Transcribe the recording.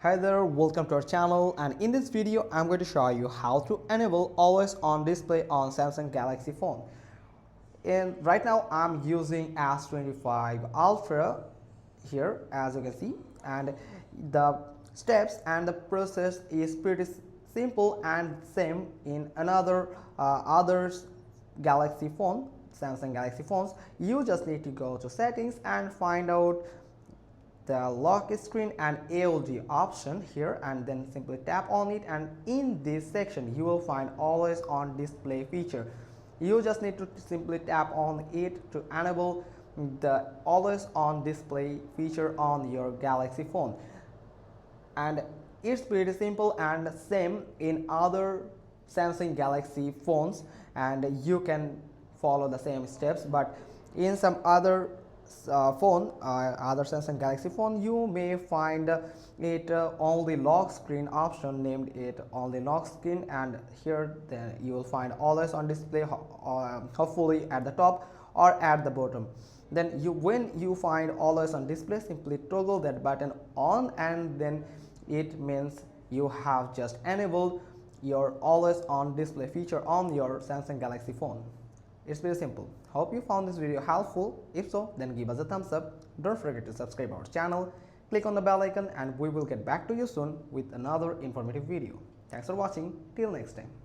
Hi there, welcome to our channel, and in this video I'm going to show you how to enable always on display on Samsung Galaxy phone. And right now I'm using S25 Ultra here, as you can see, and the steps and the process is pretty simple and same in another others Galaxy phone, Samsung Galaxy phones. You just need to go to settings and find out the lock screen and ALG option here, and then simply tap on it, and in this section you will find always on display feature. You just need to simply tap on it to enable the always on display feature on your Galaxy phone. And it's pretty simple and same in other Samsung Galaxy phones, and you can follow the same steps. But in some other other Samsung Galaxy phone, you may find it only lock screen option, named it only lock screen, and here then you will find always on display, hopefully at the top or at the bottom. Then when you find always on display, simply toggle that button on, and then it means you have just enabled your always on display feature on your Samsung Galaxy phone. It's very simple. Hope you found this video helpful. If so, then give us a thumbs up. Don't forget to subscribe our channel, click on the bell icon, and we will get back to you soon with another informative video. Thanks for watching. Till next time.